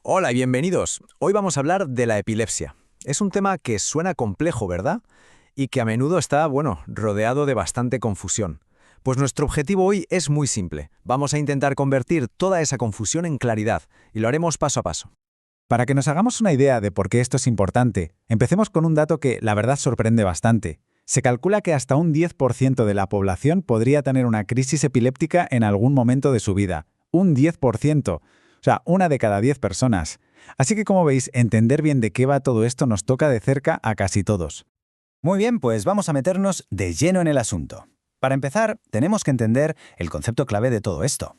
Hola y bienvenidos. Hoy vamos a hablar de la epilepsia. Es un tema que suena complejo, ¿verdad? Y que a menudo está, rodeado de bastante confusión. Pues nuestro objetivo hoy es muy simple. Vamos a intentar convertir toda esa confusión en claridad y lo haremos paso a paso. Para que nos hagamos una idea de por qué esto es importante, empecemos con un dato que, la verdad, sorprende bastante. Se calcula que hasta un 10% de la población podría tener una crisis epiléptica en algún momento de su vida. Un 10%. O sea, una de cada 10 personas. Así que, como veis, entender bien de qué va todo esto nos toca de cerca a casi todos. Muy bien, pues vamos a meternos de lleno en el asunto. Para empezar, tenemos que entender el concepto clave de todo esto: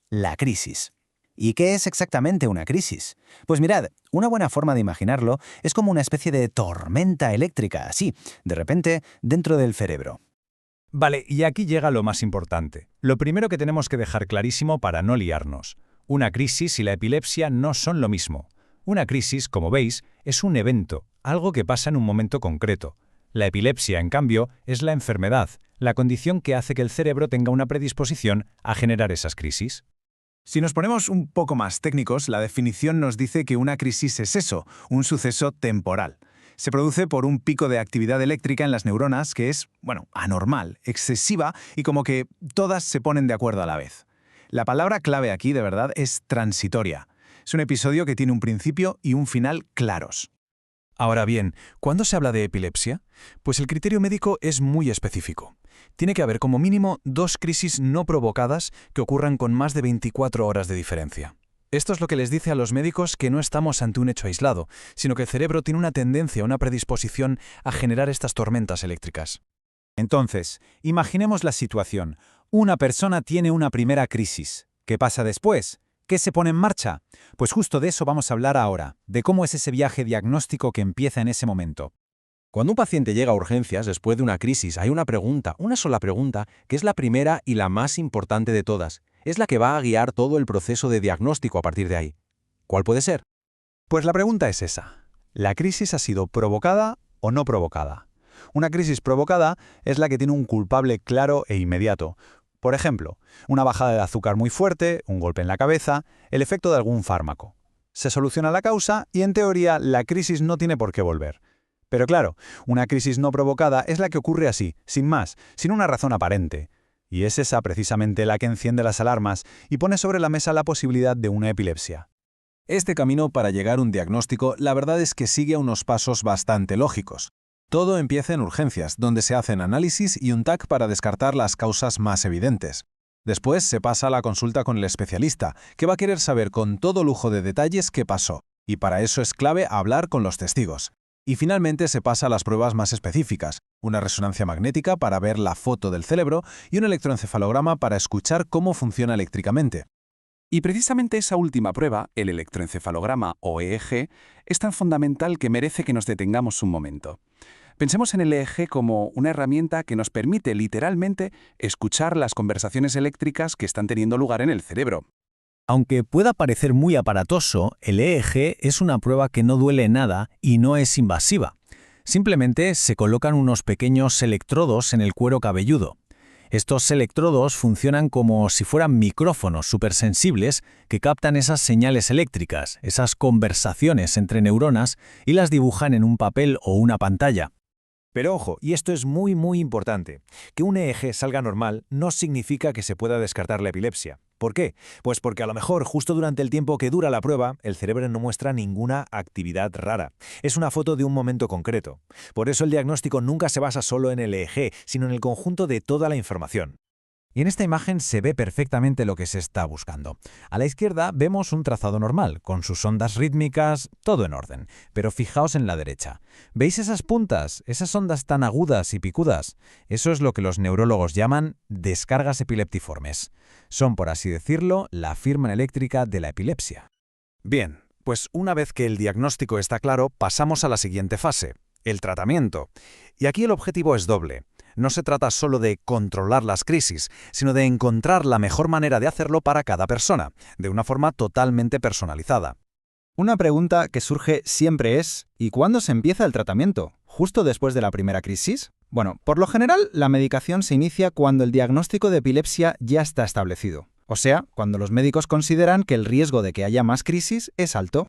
la crisis. ¿Y qué es exactamente una crisis? Pues mirad, una buena forma de imaginarlo es como una especie de tormenta eléctrica, así, de repente, dentro del cerebro. Vale, y aquí llega lo más importante. Lo primero que tenemos que dejar clarísimo para no liarnos. Una crisis y la epilepsia no son lo mismo. Una crisis, como veis, es un evento, algo que pasa en un momento concreto. La epilepsia, en cambio, es la enfermedad, la condición que hace que el cerebro tenga una predisposición a generar esas crisis. Si nos ponemos un poco más técnicos, la definición nos dice que una crisis es eso, un suceso temporal. Se produce por un pico de actividad eléctrica en las neuronas que es, anormal, excesiva y como que todas se ponen de acuerdo a la vez. La palabra clave aquí, de verdad, es transitoria. Es un episodio que tiene un principio y un final claros. Ahora bien, ¿cuándo se habla de epilepsia? Pues el criterio médico es muy específico. Tiene que haber como mínimo 2 crisis no provocadas que ocurran con más de 24 horas de diferencia. Esto es lo que les dice a los médicos que no estamos ante un hecho aislado, sino que el cerebro tiene una tendencia, una predisposición a generar estas tormentas eléctricas. Entonces, imaginemos la situación. Una persona tiene una primera crisis. ¿Qué pasa después? ¿Qué se pone en marcha? Pues justo de eso vamos a hablar ahora, de cómo es ese viaje diagnóstico que empieza en ese momento. Cuando un paciente llega a urgencias después de una crisis, hay una pregunta, una sola pregunta, que es la primera y la más importante de todas. Es la que va a guiar todo el proceso de diagnóstico a partir de ahí. ¿Cuál puede ser? Pues la pregunta es esa. ¿La crisis ha sido provocada o no provocada? Una crisis provocada es la que tiene un culpable claro e inmediato. Por ejemplo, una bajada de azúcar muy fuerte, un golpe en la cabeza, el efecto de algún fármaco. Se soluciona la causa y, en teoría, la crisis no tiene por qué volver. Pero claro, una crisis no provocada es la que ocurre así, sin más, sin una razón aparente. Y es esa precisamente la que enciende las alarmas y pone sobre la mesa la posibilidad de una epilepsia. Este camino para llegar a un diagnóstico, la verdad es que sigue unos pasos bastante lógicos. Todo empieza en urgencias, donde se hacen análisis y un TAC para descartar las causas más evidentes. Después se pasa a la consulta con el especialista, que va a querer saber con todo lujo de detalles qué pasó, y para eso es clave hablar con los testigos. Y finalmente se pasa a las pruebas más específicas, una resonancia magnética para ver la foto del cerebro y un electroencefalograma para escuchar cómo funciona eléctricamente. Y precisamente esa última prueba, el electroencefalograma o EEG, es tan fundamental que merece que nos detengamos un momento. Pensemos en el EEG como una herramienta que nos permite literalmente escuchar las conversaciones eléctricas que están teniendo lugar en el cerebro. Aunque pueda parecer muy aparatoso, el EEG es una prueba que no duele nada y no es invasiva. Simplemente se colocan unos pequeños electrodos en el cuero cabelludo. Estos electrodos funcionan como si fueran micrófonos supersensibles que captan esas señales eléctricas, esas conversaciones entre neuronas y las dibujan en un papel o una pantalla. Pero ojo, y esto es muy importante, que un EEG salga normal no significa que se pueda descartar la epilepsia. ¿Por qué? Pues porque a lo mejor justo durante el tiempo que dura la prueba, el cerebro no muestra ninguna actividad rara. Es una foto de un momento concreto. Por eso el diagnóstico nunca se basa solo en el EEG, sino en el conjunto de toda la información. Y en esta imagen se ve perfectamente lo que se está buscando. A la izquierda vemos un trazado normal, con sus ondas rítmicas, todo en orden. Pero fijaos en la derecha. ¿Veis esas puntas? Esas ondas tan agudas y picudas. Eso es lo que los neurólogos llaman descargas epileptiformes. Son, por así decirlo, la firma eléctrica de la epilepsia. Bien, pues una vez que el diagnóstico está claro, pasamos a la siguiente fase, el tratamiento. Y aquí el objetivo es doble. No se trata solo de controlar las crisis, sino de encontrar la mejor manera de hacerlo para cada persona, de una forma totalmente personalizada. Una pregunta que surge siempre es, ¿y cuándo se empieza el tratamiento? ¿Justo después de la primera crisis? Bueno, por lo general, la medicación se inicia cuando el diagnóstico de epilepsia ya está establecido. O sea, cuando los médicos consideran que el riesgo de que haya más crisis es alto.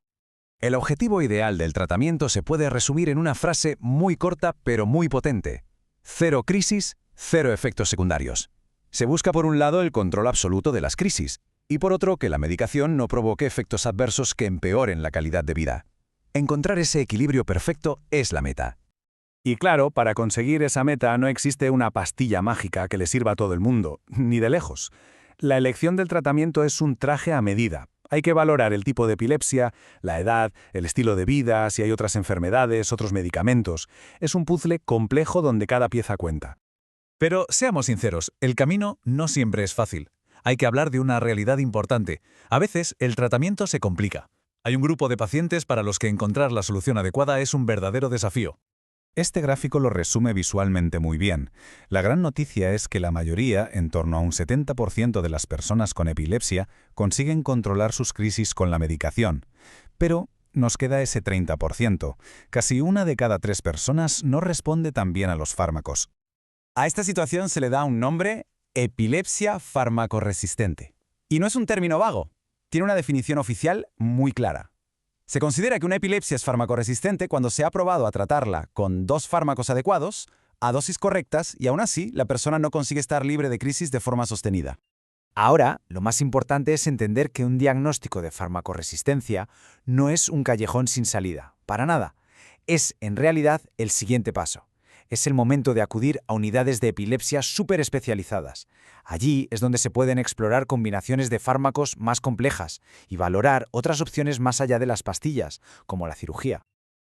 El objetivo ideal del tratamiento se puede resumir en una frase muy corta pero muy potente. Cero crisis, cero efectos secundarios. Se busca por un lado el control absoluto de las crisis y por otro que la medicación no provoque efectos adversos que empeoren la calidad de vida. Encontrar ese equilibrio perfecto es la meta. Y claro, para conseguir esa meta no existe una pastilla mágica que le sirva a todo el mundo, ni de lejos. La elección del tratamiento es un traje a medida. Hay que valorar el tipo de epilepsia, la edad, el estilo de vida, si hay otras enfermedades, otros medicamentos. Es un puzzle complejo donde cada pieza cuenta. Pero seamos sinceros, el camino no siempre es fácil. Hay que hablar de una realidad importante. A veces el tratamiento se complica. Hay un grupo de pacientes para los que encontrar la solución adecuada es un verdadero desafío. Este gráfico lo resume visualmente muy bien. La gran noticia es que la mayoría, en torno a un 70% de las personas con epilepsia, consiguen controlar sus crisis con la medicación. Pero nos queda ese 30%. Casi 1 de cada 3 personas no responde tan bien a los fármacos. A esta situación se le da un nombre: epilepsia farmacoresistente. Y no es un término vago, tiene una definición oficial muy clara. Se considera que una epilepsia es farmacoresistente cuando se ha probado a tratarla con 2 fármacos adecuados, a dosis correctas, y aún así la persona no consigue estar libre de crisis de forma sostenida. Ahora, lo más importante es entender que un diagnóstico de farmacoresistencia no es un callejón sin salida, para nada. Es, en realidad, el siguiente paso. Es el momento de acudir a unidades de epilepsia súper especializadas. Allí es donde se pueden explorar combinaciones de fármacos más complejas y valorar otras opciones más allá de las pastillas, como la cirugía.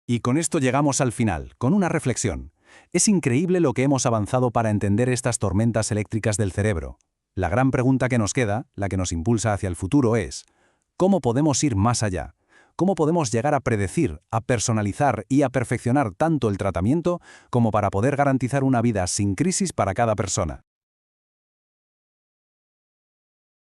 Y con esto llegamos al final, con una reflexión. Es increíble lo que hemos avanzado para entender estas tormentas eléctricas del cerebro. La gran pregunta que nos queda, la que nos impulsa hacia el futuro, es: ¿cómo podemos ir más allá? ¿Cómo podemos llegar a predecir, a personalizar y a perfeccionar tanto el tratamiento como para poder garantizar una vida sin crisis para cada persona?